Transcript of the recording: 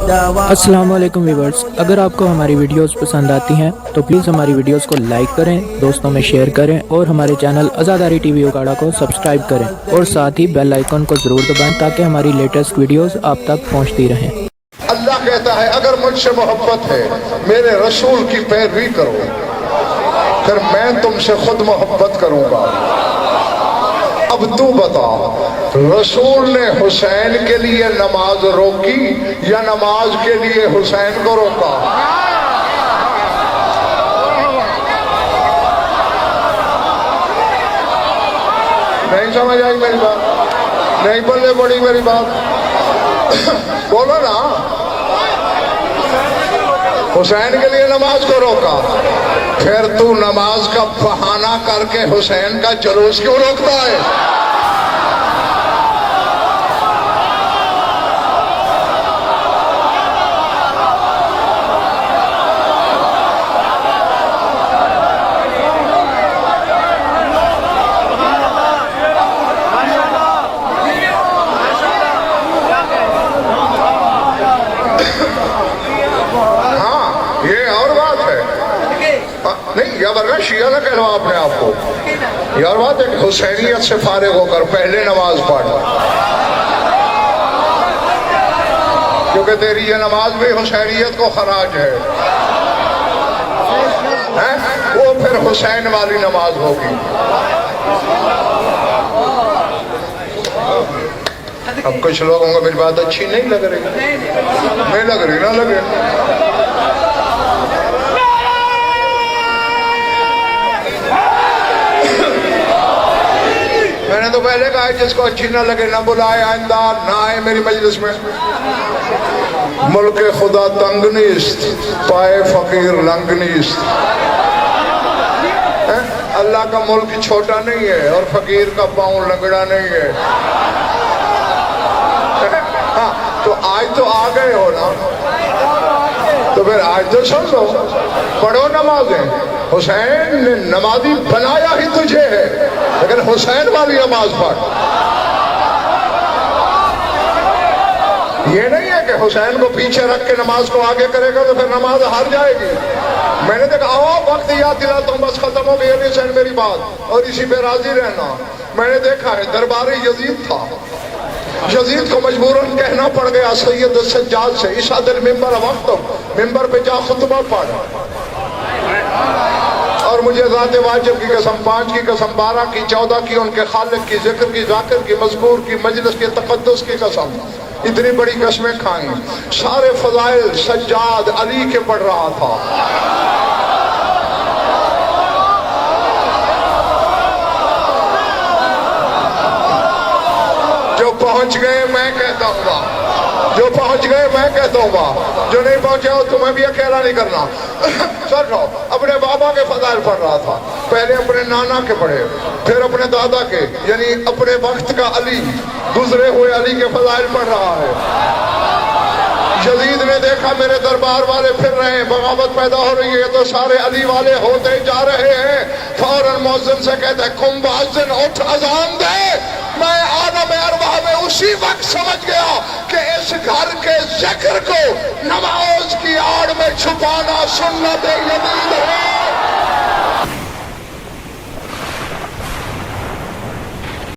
السلام علیکم ویورز، اگر آپ کو ہماری ویڈیوز پسند آتی ہیں تو پلیز ہماری ویڈیوز کو لائک کریں، دوستوں میں شیئر کریں اور ہمارے چینل آزاداری ٹی وی اکاڑا کو سبسکرائب کریں اور ساتھ ہی بیل آئیکن کو ضرور دبائیں تاکہ ہماری لیٹسٹ ویڈیوز آپ تک پہنچتی رہیں۔ اللہ کہتا ہے اگر مجھ سے محبت ہے میرے رسول کی پیروی کرو، پھر میں تم سے خود محبت کروں گا۔ اب تو بتا، رسول نے حسین کے لیے نماز روکی یا نماز کے لیے حسین کو روکا؟ نہیں سمجھ آئی میری بات؟ نہیں بولے بڑی میری بات؟ بولو نا، حسین کے لیے نماز کو روکا، پھر تو نماز کا بہانہ کر کے حسین کا جلوس کیوں روکتا ہے؟ نہیں، یا ورنہ شیعہ نہ کہلو اپنے آپ کو، یار بات ہے کہ حسینیت سے فارغ ہو کر پہلے نماز پڑھ، کیونکہ تیری یہ نماز بھی حسینیت کو خراج ہے، وہ پھر حسین والی نماز ہوگی۔ اب کچھ لوگوں کو میری بات اچھی نہیں لگ رہی، نہیں لگ رہی، نہ لگے۔ میں نے تو پہلے کہا ہے جس کو اچھی نہ لگے نہ بلائے، آئندہ نہ آئے میری مجلس میں۔ ملک خدا تنگ نیست، پائے فقیر لنگ نیست۔ اللہ کا ملک چھوٹا نہیں ہے اور فقیر کا پاؤں لنگڑا نہیں ہے۔ ہاں تو آج تو آ گئے ہو نا، تو پھر آج تو سن لو، پڑھو نمازیں۔ حسین نے نمازی بنایا ہی تجھے ہے، لیکن حسین والی نماز پڑھ۔ یہ نہیں ہے کہ حسین کو پیچھے رکھ کے نماز کو آگے کرے گا تو پھر نماز ہار جائے گی۔ میں نے دیکھا، آؤ وقت یاد دلاتا ہوں، بس ختم ہو گئی علی حسین میری بات، اور اسی پہ راضی رہنا۔ میں نے دیکھا ہے دربار یزید تھا، یزید کو مجبوراً کہنا پڑ گیا سید السجاد سے، اشاد المنبر وقت ممبر پہ جا خطبہ پڑھ، اور مجھے ذات واجب کی قسم، 5 کی قسم، 12 کی، 14 کی، ان کے خالق کی، ذکر کی، ذاکر کی، مذکور کی، مجلس کی، تقدس کی قسم، اتنی بڑی قسمیں کھائیں۔ سارے فضائل سجاد علی کے پڑھ رہا تھا۔ جو پہنچ گئے میں کہتا ہوں گا، جو پہنچ گئے میں کہتا ہوں گا، جو نہیں پہنچے ہو تمہیں بھی اکیلا نہیں کرنا۔ سر رہو، اپنے بابا کے فضائل پڑھ رہا تھا، پہلے اپنے نانا کے پڑھے، پھر اپنے دادا کے، یعنی اپنے وقت کا علی، گزرے ہوئے علی کے فضائل پڑھ رہا ہے۔ یزید نے دیکھا میرے دربار والے پھر رہے ہیں، بغاوت پیدا ہو رہی ہے، تو سارے علی والے ہوتے جا رہے ہیں۔ فوراً مؤذن سے کہتا ہے، قم مؤذن، اٹھ اذان دے۔ میں عالم ارواح میں اسی وقت سمجھ گیا کہ اس گھر کے ذکر کو نماز کی آڑ میں چھپانا سنت یزید ہے۔